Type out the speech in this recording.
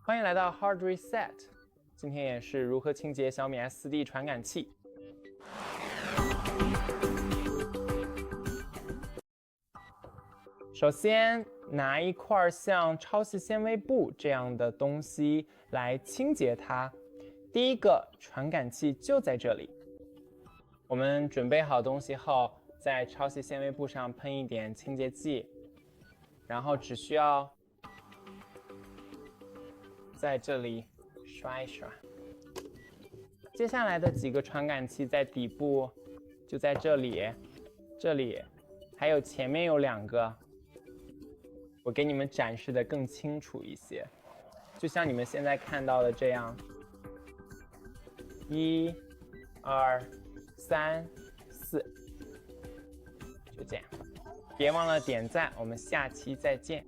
欢迎来到 Hard Reset， 今天演示如何清洁小米 S40传感器。首先，拿一块像超细纤维布这样的东西来清洁它。第一个传感器就在这里。我们准备好东西后，在超细纤维布上喷一点清洁剂，然后只需要在这里刷一刷。接下来的几个传感器在底部，就在这里，还有前面有2个。我给你们展示的更清楚一些，就像你们现在看到的这样，1、2、3、4，就这样。别忘了点赞，我们下期再见。